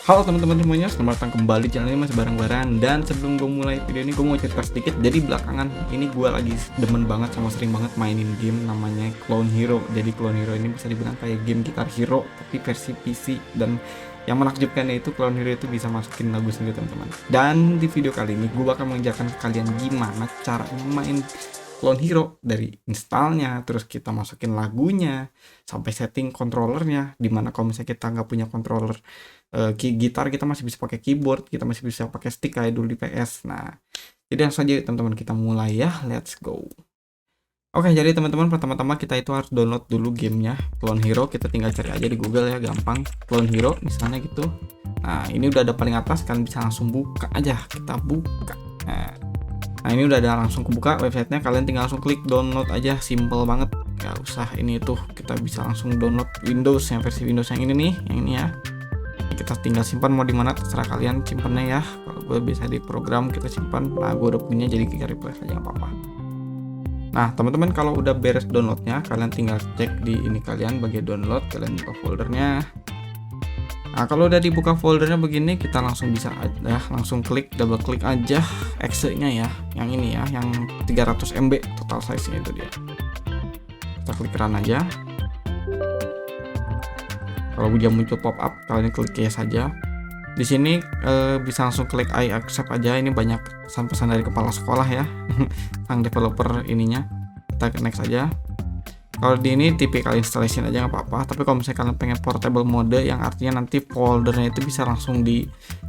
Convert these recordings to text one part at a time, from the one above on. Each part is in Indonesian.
Halo teman-teman semuanya, selamat datang kembali di channel ini Mas Barang-Barang. Dan sebelum gue mulai video ini, gue mau cerita sedikit. Jadi belakangan ini gue lagi demen banget sama sering banget mainin game namanya Clone Hero. Jadi Clone Hero ini bisa dibilang kayak game Guitar Hero tapi versi PC. Dan yang menakjubkannya itu Clone Hero itu bisa masukin lagu sendiri teman-teman. Dan di video kali ini gue bakal mengajarkan ke kalian gimana caranya main Clone Hero, dari installnya, terus kita masukin lagunya, sampai setting controllernya. Dimana kalau misalnya kita nggak punya controller gitar, kita masih bisa pakai keyboard, kita masih bisa pakai stick kayak dulu di PS. Nah, jadi langsung aja teman-teman kita mulai ya, let's go. Oke, jadi teman-teman pertama-tama kita itu harus download dulu gamenya Clone Hero. Kita tinggal cari aja di Google ya, gampang, Clone Hero misalnya gitu. Nah, ini udah ada paling atas, kalian bisa langsung buka aja, kita buka. Nah ini udah ada langsung kebuka websitenya, kalian tinggal langsung klik download aja, simple banget, gak usah ini tuh, kita bisa langsung download Windows yang versi Windows yang ini nih, yang ini ya. Kita tinggal simpan mau dimana terserah kalian simpannya ya. Kalau gue bisa di program kita simpan, nah gue udah punya jadi kita replace aja nggak apa-apa. Nah teman-teman kalau udah beres downloadnya, kalian tinggal cek di ini kalian bagian download, kalian buka foldernya. Nah kalau udah dibuka foldernya begini, kita langsung bisa aja langsung klik, double klik aja exe-nya ya, yang ini ya, yang 300 MB total size-nya itu dia. Kita klik run aja. Kalau dia muncul pop up, kalian klik yes saja. Di sini bisa langsung klik I accept aja. Ini banyak pesan-pesan dari kepala sekolah ya, sang developer ininya. Kita next aja. Kalau di ini typical installation aja nggak apa-apa. Tapi kalau misalnya kalian pengen portable mode, yang artinya nanti foldernya itu bisa langsung di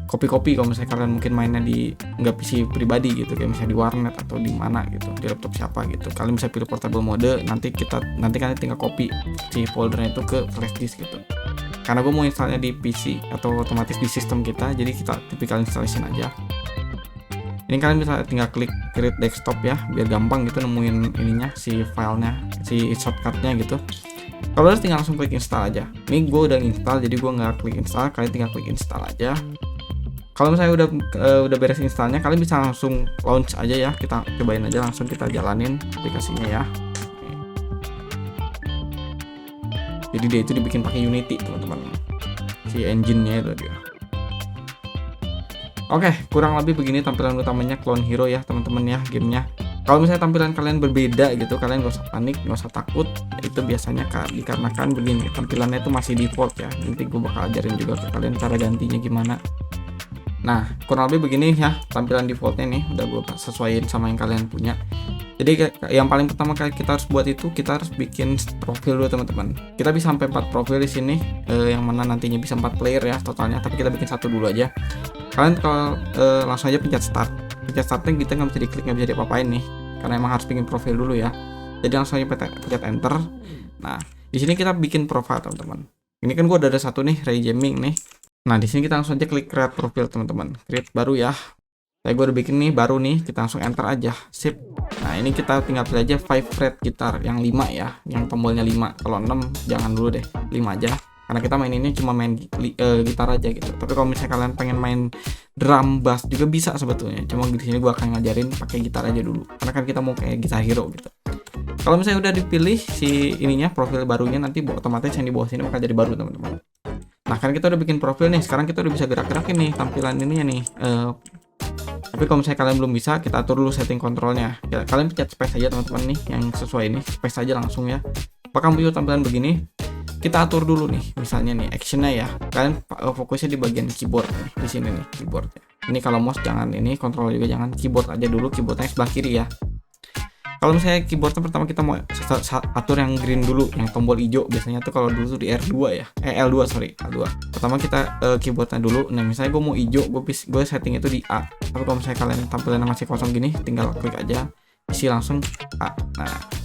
copy. Kalau misalnya kalian mungkin mainnya di nggak PC pribadi gitu, kayak misalnya di warnet atau di mana gitu, di laptop siapa gitu, kalian bisa pilih portable mode. Nanti kalian tinggal copy si foldernya itu ke flash disk gitu. Karena gue mau installnya di PC atau otomatis di sistem kita, jadi kita typical installation aja. Ini kalian bisa tinggal klik create desktop ya, biar gampang gitu nemuin ininya, si filenya, si shortcutnya gitu. Kalau udah tinggal langsung klik install aja. Ini gue udah install, jadi gue nggak klik install, kalian tinggal klik install aja. Kalau misalnya udah beres installnya, kalian bisa langsung launch aja ya. Kita cobain aja, langsung kita jalanin aplikasinya ya. Jadi dia itu dibikin pakai Unity teman-teman, si engine-nya itu dia. Oke, kurang lebih begini tampilan utamanya Clone Hero ya teman-teman ya, gamenya. Kalau misalnya tampilan kalian berbeda gitu, kalian gak usah panik, gak usah takut. Itu biasanya dikarenakan begini, tampilannya itu masih default ya. Nanti gue bakal ajarin juga ke kalian cara gantinya gimana. Nah, kurang lebih begini ya tampilan defaultnya nih, udah gue sesuaiin sama yang kalian punya. Jadi yang paling pertama kali kita harus buat itu, kita harus bikin profil dulu teman-teman. Kita bisa sampai 4 profil di sini, yang mana nantinya bisa 4 player ya totalnya, tapi kita bikin satu dulu aja. Kalian kalau langsung aja pencet start. Pencet startnya kita nggak bisa diklik, nggak bisa diapa-apain nih, karena emang harus bikin profil dulu ya. Jadi langsung aja pencet enter. Nah, di sini kita bikin profile teman-teman. Ini kan gue udah ada satu nih, Ray Jamming nih. Nah, di sini kita langsung aja klik create profil teman-teman. Create baru ya. Saya gue udah bikin nih baru nih, kita langsung enter aja. Sip. Nah, ini kita tinggal pilih aja 5 fret gitar yang 5 ya, yang tombolnya 5. Kalau 6 jangan dulu deh, 5 aja. Karena kita main ini cuma main gitar aja gitu. Tapi kalau misalnya kalian pengen main drum bass juga bisa sebetulnya. Cuma di sini gue akan ngajarin pakai gitar aja dulu. Karena kan kita mau kayak Guitar Hero gitu. Kalau misalnya udah dipilih si ininya, profil barunya, nanti otomatis yang di bawah sini bakal jadi baru teman-teman. Nah, kan kita udah bikin profil nih. Sekarang kita udah bisa gerak-gerakin nih tampilan ininya nih. Tapi kalau misalnya kalian belum bisa, kita atur dulu setting kontrolnya. Kalian pencet space aja teman-teman nih, yang sesuai ini, space aja langsung ya. Apakah muncul tampilan begini? Kita atur dulu nih, misalnya nih actionnya ya. Kalian fokusnya di bagian keyboard nih, di sini nih keyboardnya. Ini kalau mouse jangan ini, kontrol juga jangan, keyboard aja dulu, keyboardnya sebelah kiri ya. Kalau misalnya keyboardnya pertama kita mau atur yang green dulu, yang tombol hijau biasanya tuh kalau dulu tuh di R2 ya, L2 sorry, L2. Pertama kita keyboardnya dulu. Nah misalnya gue mau hijau, gue setting itu di A. Tapi kalau misalnya kalian tampilannya masih kosong gini, tinggal klik aja, isi langsung A. Nah,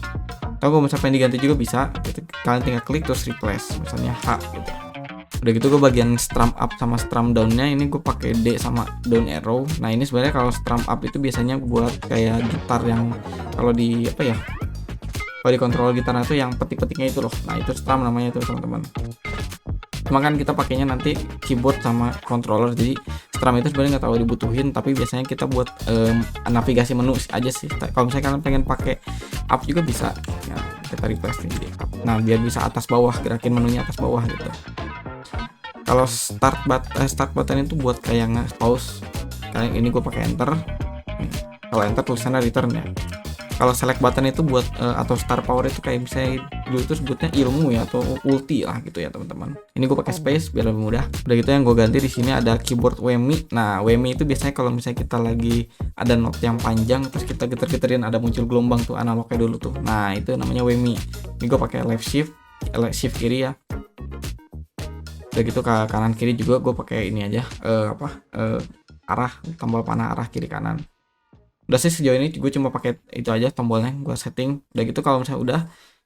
kalau misalnya pengen diganti juga bisa, gitu. Kalian tinggal klik terus replace, misalnya H gitu. Udah gitu gue bagian strum up sama strum downnya ini gue pakai D sama down arrow. Nah ini sebenarnya kalau strum up itu biasanya buat kayak gitar yang kalau di apa ya, kalau di kontrol gitarnya itu yang petik-petiknya itu loh. Nah itu strum namanya itu teman-teman. Cuma kan kita pakainya nanti keyboard sama controller, jadi strum itu sebenarnya nggak terlalu dibutuhin, tapi biasanya kita buat navigasi menu aja sih. Kalau misalnya kalian pengen pakai up juga bisa ya, kita request ini up. Nah biar bisa atas bawah, gerakin menunya atas bawah gitu. Kalau start button itu buat kayak nge-pause. Kayak ini gue pakai enter. Kalau enter tulisannya return ya. Kalau select button itu buat atau star power itu kayak misalnya dulu itu sebutnya ilmu ya atau ulti lah gitu ya teman-teman. Ini gue pakai space biar lebih mudah. Udah gitu yang gue ganti di sini ada keyboard WMI. Nah WMI itu biasanya kalau misalnya kita lagi ada note yang panjang terus kita geter-geterin ada muncul gelombang tuh analognya dulu tuh. Nah itu namanya WMI. Ini gue pakai left shift kiri ya. Udah gitu ke kanan kiri juga gue pakai ini aja arah tombol panah arah kiri kanan. Udah sih sejauh ini gue cuma pakai itu aja tombolnya gue setting. Udah gitu kalau misalnya udah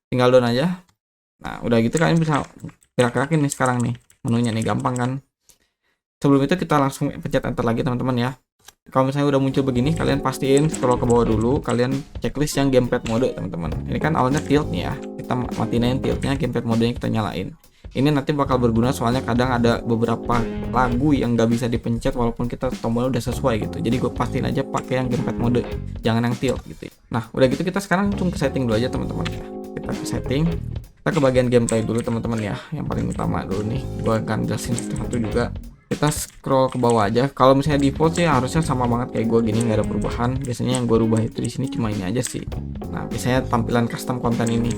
tinggal down aja. Nah udah gitu kalian bisa gerak-gerakin nih sekarang nih menunya nih gampang kan. Sebelum itu kita langsung pencet enter lagi teman-teman ya. Kalau misalnya udah muncul begini kalian pastiin scroll ke bawah dulu, kalian checklist yang gamepad mode teman-teman. Ini kan awalnya tilt nih ya, kita matiin tiltnya, gamepad modenya kita nyalain. Ini nanti bakal berguna soalnya kadang ada beberapa lagu yang nggak bisa dipencet walaupun kita tombolnya udah sesuai gitu. Jadi gue pastiin aja pakai yang gamepad mode, jangan yang tilt gitu. Nah udah gitu kita sekarang langsung ke setting dulu aja teman-teman ya. Kita ke setting, kita ke bagian gameplay dulu teman-teman ya. Yang paling utama dulu nih, gue akan jelasin satu juga. Kita scroll ke bawah aja. Kalau misalnya default sih harusnya sama banget kayak gue gini, nggak ada perubahan. Biasanya yang gue rubah itu di sini cuma ini aja sih. Nah biasanya tampilan custom konten ini.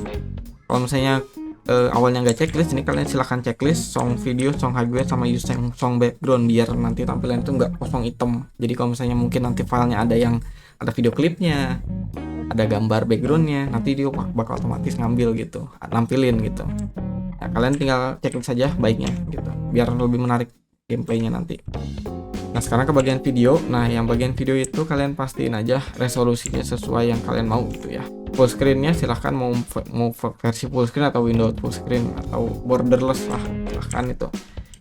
Kalau misalnya awalnya nggak checklist, ini kalian silahkan checklist song video, song hardware sama use song background biar nanti tampilan itu nggak kosong hitam. Jadi kalau misalnya mungkin nanti filenya ada yang ada video klipnya, ada gambar backgroundnya, nanti dia bakal otomatis ngambil gitu, nampilin gitu. Nah, kalian tinggal checklist saja baiknya gitu, biar lebih menarik gameplaynya nanti. Nah sekarang ke bagian video. Nah yang bagian video itu kalian pastiin aja resolusinya sesuai yang kalian mau gitu ya. Full screennya silahkan mau versi full screen atau Windows full screen atau borderless lah, silahkan itu.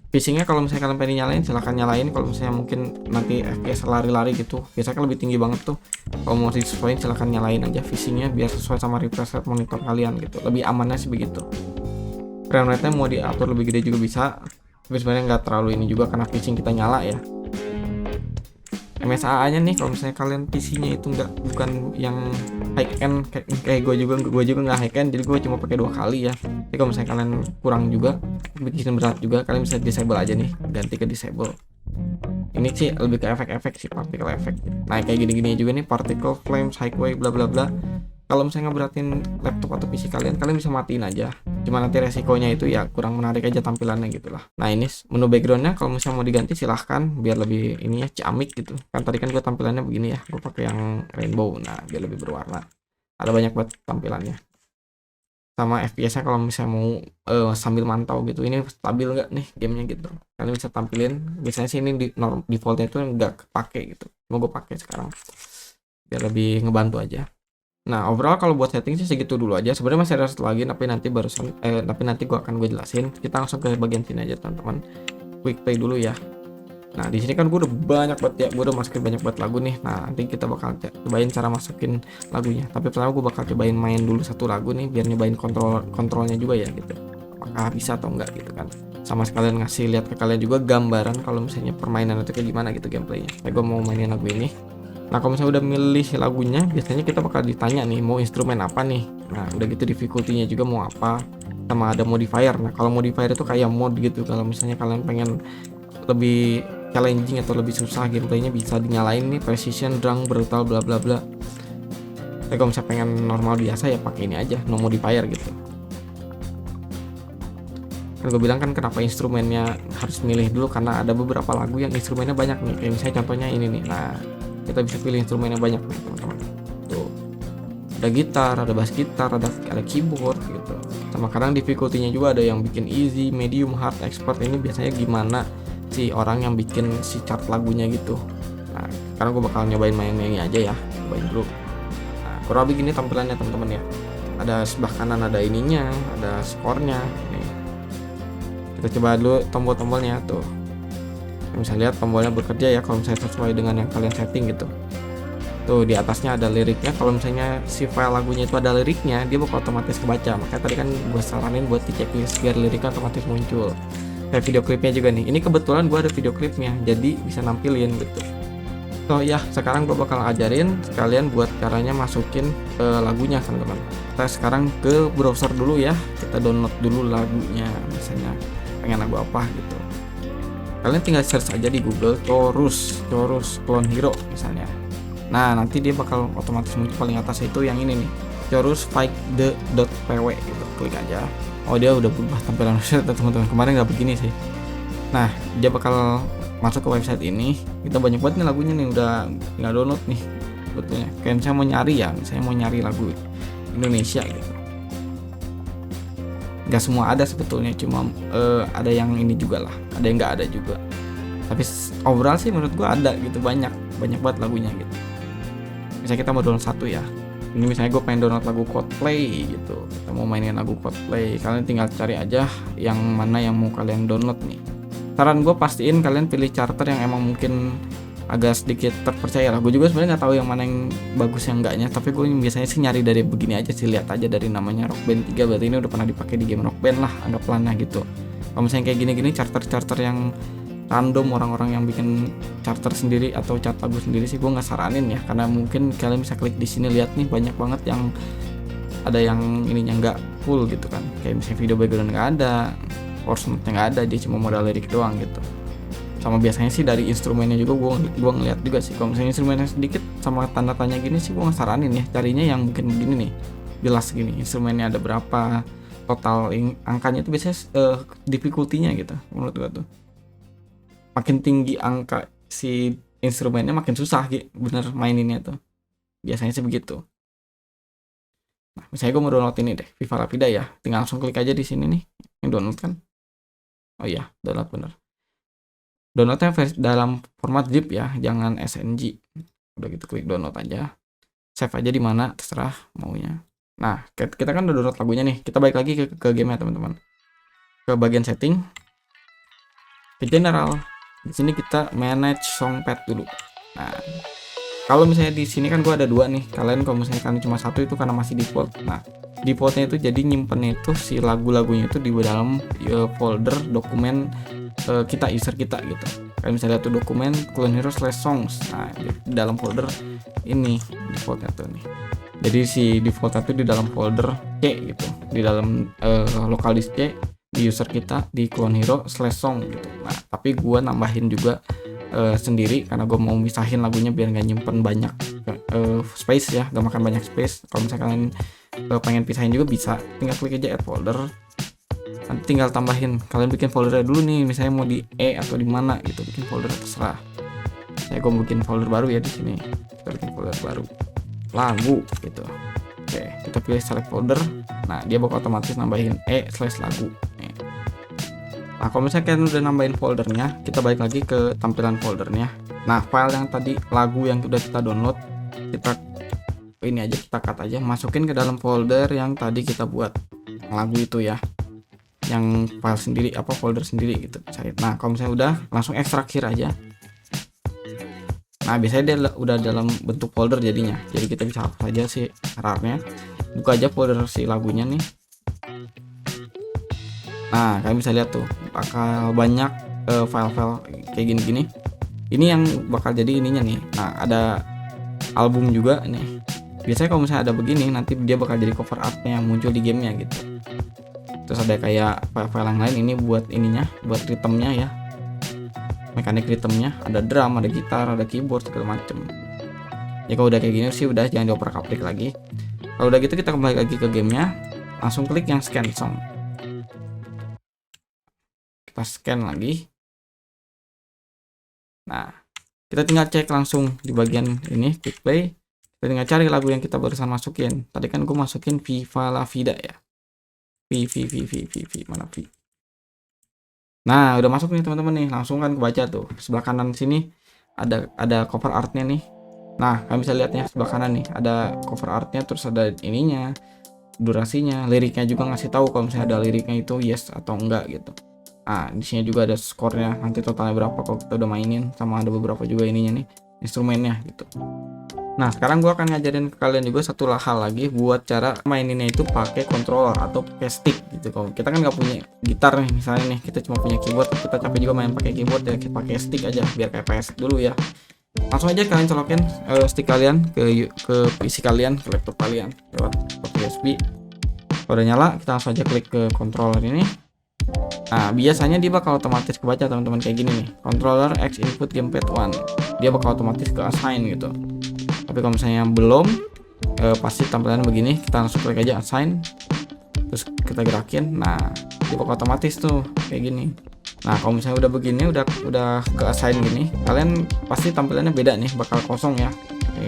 Pacingnya kalau misalnya kalian pengen nyalain silahkan nyalain. Kalau misalnya mungkin nanti FPS lari-lari gitu biasanya kan lebih tinggi banget tuh, kalau mau disesuaiin silahkan nyalain aja pacingnya biar sesuai sama refresh rate monitor kalian gitu, lebih amannya sih begitu. Frame rate nya mau diatur lebih gede juga bisa, tapi sebenarnya nggak terlalu ini juga karena pacing kita nyala ya. MSAA nya nih kalau misalnya kalian PC-nya itu bukan yang high end kayak gue juga nggak high end, jadi gue cuma pakai 2 kali ya. Jadi kalau misalnya kalian kurang juga bikin berat juga, kalian bisa disable aja nih, ganti ke disable. Ini sih lebih ke efek-efek sih, particle effect. Nah kayak gini-gini juga nih, particle flames, highway bla bla bla. Kalau misalnya ngeberatin laptop atau PC kalian bisa matiin aja. Cuma nanti resikonya itu ya kurang menarik aja tampilannya gitulah. Nah ini menu backgroundnya kalau misalnya mau diganti silahkan biar lebih ini ya ciamik gitu. Kan tadi kan gue tampilannya begini ya, gue pakai yang rainbow. Nah biar lebih berwarna. Ada banyak banget tampilannya. Sama FPS-nya kalau misalnya mau sambil mantau gitu, ini stabil nggak nih gamenya gitu. Kalian bisa tampilin. Biasanya sih ini defaultnya itu nggak kepake gitu. Mau gue pakai sekarang biar lebih ngebantu aja. Nah overall kalau buat setting sih segitu dulu aja. Sebenarnya masih ada satu lagi tapi nanti gue akan jelasin. Kita langsung ke bagian sini aja teman-teman. Quick play dulu ya. Nah di sini kan gue udah banyak banget ya, gue udah masukin banyak banget lagu nih. Nah nanti kita bakal cobain cara masukin lagunya. Tapi pertama gue bakal cobain main dulu satu lagu nih biar nyobain kontrolnya juga ya gitu. Apakah bisa atau enggak gitu kan. Sama sekalian ngasih lihat ke kalian juga gambaran kalau misalnya permainan itu kayak gimana gitu gameplaynya. Kayak gue mau mainin lagu ini. Nah kalau misalnya udah milih lagunya, biasanya kita bakal ditanya nih mau instrumen apa nih. Nah udah gitu difficulty-nya juga mau apa, sama ada modifier. Nah kalau modifier itu kayak mod gitu, kalau misalnya kalian pengen lebih challenging atau lebih susah gameplaynya bisa dinyalain nih, precision, drang, brutal, bla bla bla. Tapi kalau misalnya pengen normal biasa ya pakai ini aja, no modifier gitu. Kan gue bilang kan kenapa instrumennya harus milih dulu, karena ada beberapa lagu yang instrumennya banyak nih, kayak misalnya contohnya ini nih. Nah kita bisa pilih instrumennya banyak nih teman-teman. Tuh ada gitar, ada bass gitar, ada keyboard gitu. Sama kadang difficulty-nya juga ada yang bikin easy, medium, hard, expert. Ini biasanya gimana si orang yang bikin si chart lagunya gitu. Nah karena gue bakal nyobain main ini aja ya, cobain dulu. Nah kurang lebih gini tampilannya teman-teman ya. Ada sebelah kanan ada ininya, ada skornya nih. Kita coba dulu tombol-tombolnya tuh. Bisa lihat tombolnya bekerja ya kalau misalnya sesuai dengan yang kalian setting gitu. Tuh di atasnya ada liriknya. Kalau misalnya si file lagunya itu ada liriknya, dia bakal otomatis kebaca. Makanya tadi kan gue saranin buat di checklist biar liriknya otomatis muncul. Kayak video klipnya juga nih. Ini kebetulan gue ada video klipnya, jadi bisa nampilin gitu. So ya sekarang gue bakal ajarin sekalian buat caranya masukin lagunya teman-teman. Kita sekarang ke browser dulu ya. Kita download dulu lagunya. Misalnya pengen lagu apa gitu. Kalian tinggal search aja di Google Chorus Clone Hero misalnya. Nah, nanti dia bakal otomatis muncul paling atas itu yang ini nih, Chorus Fight the .pw gitu. Klik aja. Oh, dia udah berubah tampilan website teman-teman. Kemarin nggak begini sih. Nah, dia bakal masuk ke website ini. Kita banyak banget nih lagunya nih, udah nggak download nih sebetulnya. Kayak saya mau nyari ya, saya mau nyari lagu Indonesia gitu. Nggak semua ada sebetulnya, cuma ada yang ini juga lah, ada yang nggak ada juga. Tapi overall sih menurut gua ada gitu, banyak banget lagunya gitu. Misalnya kita mau download satu ya, ini misalnya gue pengen download lagu Coldplay gitu, kita mau mainin lagu Coldplay, kalian tinggal cari aja yang mana yang mau kalian download nih. Saran gue pastiin kalian pilih charter yang emang mungkin agak sedikit terpercaya lah. Gue juga sebenarnya nggak tahu yang mana yang bagus yang enggaknya, tapi gue biasanya sih nyari dari begini aja sih, lihat aja dari namanya Rock Band 3, berarti ini udah pernah dipakai di game Rock Band lah, anggaplah gitu. Kalau misalnya kayak gini-gini charter yang random, orang-orang yang bikin charter sendiri atau chart lagu sendiri sih gue nggak saranin ya, karena mungkin kalian bisa klik di sini, lihat nih banyak banget yang ada yang ininya nggak full gitu kan, kayak misalnya video background nggak ada, chorus note-nya nggak ada, dia cuma modal lirik doang gitu. Sama biasanya sih dari instrumennya juga gue ngeliat juga sih, kalau misalnya instrumennya sedikit sama tanda tanya gini sih gue nggak saranin ya, carinya yang mungkin begini nih, jelas gini instrumennya ada berapa, total angkanya itu biasanya difficulty-nya gitu menurut gue tuh. Makin tinggi angka si instrumennya makin susah gitu bener maininnya tuh, biasanya sih begitu. Nah, misalnya gue mau download ini deh, Viva La Vida ya, tinggal langsung klik aja di sini nih, yang download kan. Oh iya, download bener. Downloadnya dalam format zip ya, jangan SNG. Udah gitu klik download aja, save aja di mana terserah maunya. Nah, kita kan udah download lagunya nih, kita balik lagi ke game ya teman-teman, ke bagian setting, ke general. Di sini kita manage song pad dulu. Nah, kalau misalnya di sini kan gua ada dua nih. Kalian kalau misalnya kalian cuma satu itu karena masih default. Nah, defaultnya itu jadi nyimpennya itu si lagu-lagunya itu di dalam folder dokumen kita, user kita gitu. Kalian bisa lihat tuh dokumen Clone Hero /songs. Nah, di dalam folder ini defaultnya tuh nih. Jadi si defaultnya itu di dalam folder C gitu, di dalam local disk C di user kita di Clone Hero /song gitu. Nah, tapi gue nambahin juga sendiri karena gue mau misahin lagunya biar nggak nyimpen banyak space ya, gak makan banyak space. Kalau misalnya kalian pengen pisahin juga bisa, tinggal klik aja add folder, nanti tinggal tambahin, kalian bikin foldernya dulu nih, misalnya mau di E atau di mana gitu, bikin folder terserah. Saya gue bikin folder baru ya di sini, kita bikin folder baru lagu gitu. Oke, kita pilih select folder. Nah, dia bakal otomatis nambahin E/lagu. Nah, kalau misalnya kalian udah nambahin foldernya, kita balik lagi ke tampilan foldernya. Nah, file yang tadi lagu yang udah kita download, kita ini aja, kita cut aja, masukin ke dalam folder yang tadi kita buat lagu itu ya, yang file sendiri, apa folder sendiri gitu. Nah, kalau misalnya udah, langsung ekstraktir aja. Nah, biasanya dia udah dalam bentuk folder jadinya. Jadi kita bisa hapus aja si RAR-nya. Buka aja folder si lagunya nih. Nah, kalian bisa lihat tuh bakal banyak file-file kayak gini-gini. Ini yang bakal jadi ininya nih. Nah, ada album juga nih. Biasanya kalau misalnya ada begini, nanti dia bakal jadi cover artnya yang muncul di gamenya gitu. Terus ada kayak file-file yang lain, ini buat ininya, buat ritmenya ya, mekanik ritmenya, ada drum, ada gitar, ada keyboard, segala macem. Ya kalau udah kayak gini sih udah, jangan dioper-kaprik lagi. Kalau udah gitu kita kembali lagi ke gamenya, langsung klik yang scan song. Kita scan lagi. Nah, kita tinggal cek langsung di bagian ini, klik play. Kita tinggal cari lagu yang kita barusan masukin. Tadi kan gue masukin Viva La Vida ya. V mana V. Nah, udah masuk nih teman-teman nih, langsung kan kebaca tuh. Sebelah kanan sini ada cover artnya nih. Nah, kalian bisa lihat ya, sebelah kanan nih ada cover artnya, terus ada ininya, durasinya, liriknya juga ngasih tahu kalau misalnya ada liriknya itu yes atau enggak gitu. Nah, di sini juga ada skornya, nanti totalnya berapa kalau kita udah mainin, sama ada beberapa juga ininya nih, instrumennya gitu. Nah, sekarang gua akan ngajarin ke kalian juga satu hal lagi buat cara maininnya itu pakai controller atau pakai stick gitu. Kalau kita kan nggak punya gitar nih misalnya nih, kita cuma punya keyboard, kita capek juga main pakai keyboard ya, kita pakai stick aja biar kayak PS dulu ya. Langsung aja kalian colokin stick kalian ke PC kalian, ke laptop kalian lewat USB. Kalau udah nyala, kita langsung aja klik ke controller ini. Nah, biasanya dia bakal otomatis kebaca teman-teman kayak gini nih. Controller X input gamepad 1. Dia bakal otomatis ke assign gitu. Tapi kalau misalnya belum, pasti tampilannya begini. Kita langsung klik aja assign. Terus kita gerakin. Nah, dia bakal otomatis tuh kayak gini. Nah, kalau misalnya udah begini, udah ke assign gini, kalian pasti tampilannya beda nih, bakal kosong ya.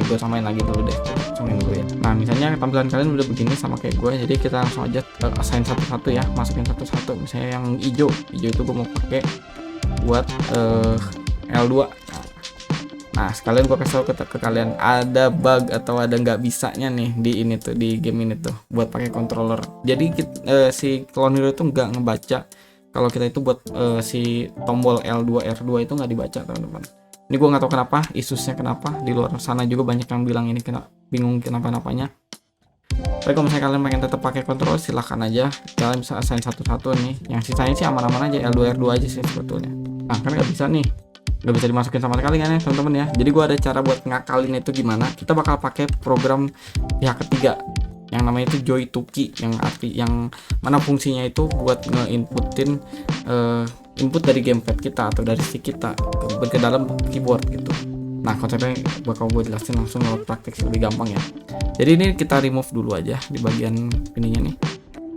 Gue samain lagi dulu deh, kosongin dulu ya. Nah, misalnya tampilan kalian udah begini sama kayak gue, jadi kita langsung aja assign satu-satu ya, masukin satu-satu. Misalnya yang hijau itu gue mau pakai buat L2. Nah, sekalian gue kasih tau ke kalian, ada bug atau ada nggak bisanya nih di ini tuh, di game ini tuh buat pakai controller. Jadi si Clone Hero itu nggak ngebaca kalau kita itu buat si tombol L2 R2 itu nggak dibaca teman-teman. Ini gue nggak tahu kenapa, isusnya kenapa. Di luar sana juga banyak yang bilang ini bingung kenapa-napanya. Tapi kalau misalnya kalian pengen tetap pakai controller, silahkan aja. Kalian bisa assign satu-satu nih. Yang sisanya sih aman-aman aja, L2 R2 aja sih sebetulnya. Nah, kan nggak bisa nih, nggak bisa dimasukin sama sekali kan ya teman-teman ya. Jadi gue ada cara buat ngakalin itu gimana. Kita bakal pakai program pihak ketiga yang namanya itu Joy2Key, yang mana fungsinya itu buat nge-inputin input dari gamepad kita atau dari stick kita ke dalam keyboard gitu. Nah, konsepnya bakal gue jelasin langsung lewat praktik lebih gampang ya. Jadi ini kita remove dulu aja di bagian ininya nih.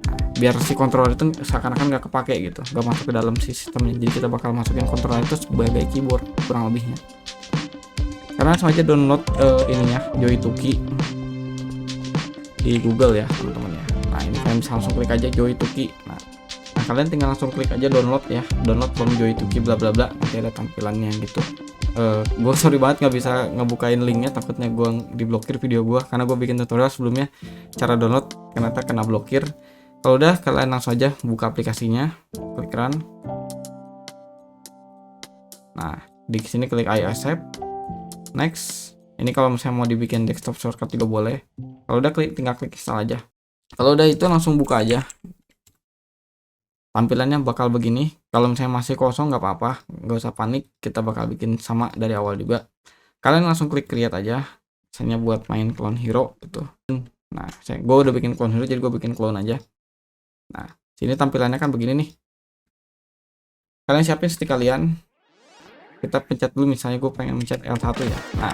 Nah, biar si controller itu seakan-akan nggak kepake gitu, nggak masuk ke dalam si sistemnya. Jadi kita bakal masukin controller itu sebagai keyboard kurang lebihnya. Karena langsung aja download ininya Joy2Key di Google ya teman-teman ya. Nah, ini kalian bisa langsung klik aja Joy2Key. Nah, kalian tinggal langsung klik aja download ya, download from Joy2Key bla bla bla, nanti ada tampilannya gitu. Gue sorry banget nggak bisa ngebukain linknya, takutnya gue diblokir video gue karena gue bikin tutorial sebelumnya cara download, ternyata kena blokir. Kalau udah, kalian langsung aja buka aplikasinya, klik run. Nah, di sini klik I accept, next. Ini kalau misalnya mau dibikin desktop shortcut juga boleh. Kalau udah tinggal klik install aja. Kalau udah itu langsung buka aja. Tampilannya bakal begini. Kalau misalnya masih kosong nggak apa-apa, nggak usah panik. Kita bakal bikin sama dari awal juga. Kalian langsung klik create aja. Misalnya buat main Clone Hero gitu. Nah, gue udah bikin Clone Hero, jadi gue bikin clone aja. Nah, sini tampilannya kan begini nih. Kalian siapin stick kalian. Kita pencet dulu, misalnya gue pengen mencet L1 ya. Nah,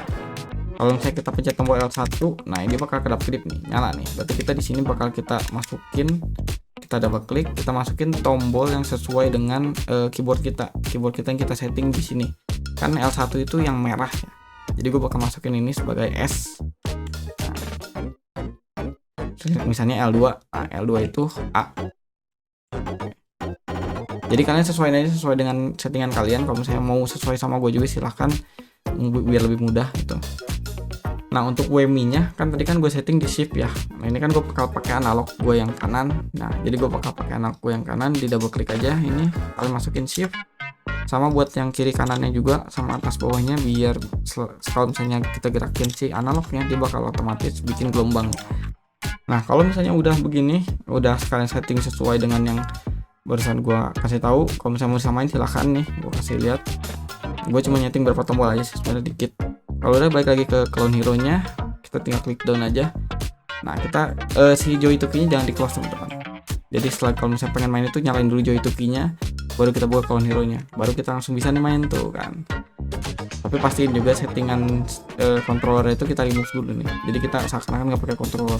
kalau misalnya kita pencet tombol L1, nah ini bakal kedap-kedip nih, nyala nih. Berarti kita di sini bakal kita masukin, kita double klik, kita masukin tombol yang sesuai dengan keyboard kita yang kita setting di sini. Kan L1 itu yang merah ya. Jadi gue bakal masukin ini sebagai S. Nah, misalnya L2, nah, L2 itu A. Jadi kalian sesuai dengan settingan kalian. Kalau misalnya mau sesuai sama gue juga silahkan, biar lebih mudah gitu. Nah, untuk WMI-nya kan tadi kan gue setting di shift ya. Nah, ini kan gue bakal pakai analog gue yang kanan. Nah, jadi gue bakal pakai analog gue yang kanan, di double klik aja ini, kalian masukin shift. Sama buat yang kiri kanannya juga, sama atas bawahnya, biar kalau misalnya kita gerakin si analognya, dia bakal otomatis bikin gelombang. Nah, kalau misalnya udah begini, udah sekalian setting sesuai dengan yang barusan gue kasih tahu. Kalau misalnya mau disamain silahkan nih, gue kasih lihat. Gue cuma nyeting berapa tombol aja sih, sebenarnya dikit. Kalau udah balik lagi ke Clone Hero nya, kita tinggal klik down aja. Nah, kita si Joy2Key nya jangan di close teman-teman. Jadi setelah kalau misalnya pengen main itu, nyalain dulu Joy2Key nya, baru kita buka Clone Hero nya, baru kita langsung bisa nih main tuh kan. Tapi pastiin juga settingan controller itu kita remove dulu nih. Jadi kita seakan-akan nggak pakai controller,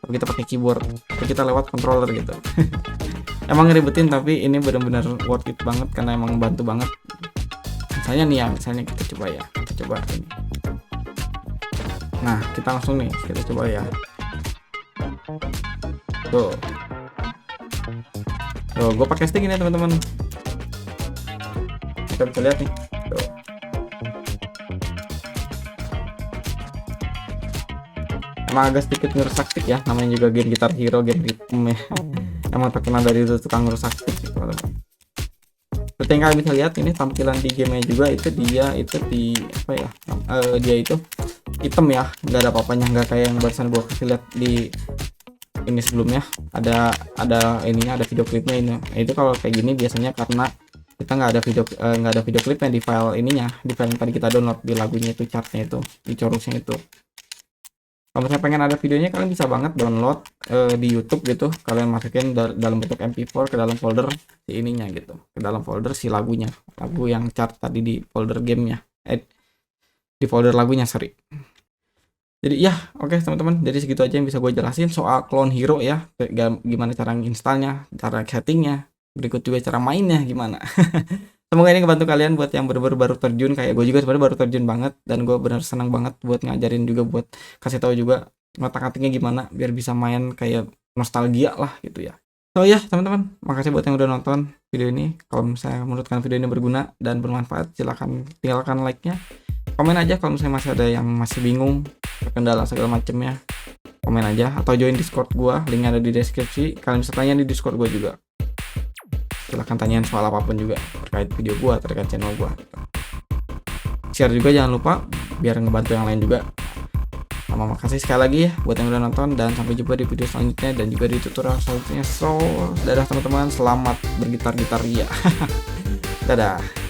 tapi kita pakai keyboard, tapi kita lewat controller gitu. Emang ngeribetin, tapi ini benar-benar worth it banget karena emang bantu banget. Misalnya nih ya, misalnya kita coba ini. Nah, kita langsung nih, kita coba ya. Tuh, gue pakai stick ini teman-teman. Kita bisa lihat nih. Tuh. Emang agak sedikit ngerusak stick ya, namanya juga game Guitar Hero, game ritme. Emang terkenal dari itu tukang ngerusak stick gitu, teman-teman. Seperti yang kalian bisa lihat, ini tampilan di game-nya juga itu dia itu hitam ya, nggak ada apa-apanya, nggak kayak yang barusan gue kasih lihat di ini sebelumnya. Ada ininya, ada video klipnya ini. Nah, itu kalau kayak gini biasanya karena kita nggak ada video klipnya di file ininya, di file yang tadi kita download, di lagunya itu, chartnya itu, di chorusnya itu. Kalau misalnya pengen ada videonya, kalian bisa banget download di YouTube gitu. Kalian masukin dalam bentuk MP4 ke dalam folder si ininya gitu, ke dalam folder si lagunya, lagu yang chart tadi di folder gamenya, di folder lagunya, sorry. Jadi ya, oke teman-teman, jadi segitu aja yang bisa gue jelasin soal Clone Hero ya. Gimana cara installnya, cara settingnya, berikut juga cara mainnya gimana. Semoga ini ngebantu kalian buat yang baru terjun kayak gue juga, sebenarnya baru terjun banget, dan gue bener senang banget buat ngajarin juga, buat kasih tahu juga ngotak-ngatiknya gimana biar bisa main kayak nostalgia lah gitu ya. So ya teman-teman, makasih buat yang udah nonton video ini. Kalau misalnya menurut kalian video ini berguna dan bermanfaat, silahkan tinggalkan like-nya. Komen aja kalau misalnya masih ada yang masih bingung, kendala segala macemnya, komen aja atau join Discord gua, linknya ada di deskripsi. Kalian bisa tanya di Discord gua juga, silahkan tanyain soal apapun juga terkait video gua, terkait channel gua. Share juga jangan lupa biar ngebantu yang lain juga. Sama makasih sekali lagi ya buat yang udah nonton, dan sampai jumpa di video selanjutnya dan juga di tutorial selanjutnya. So dadah teman-teman, selamat bergitar-gitar ya. Dadah.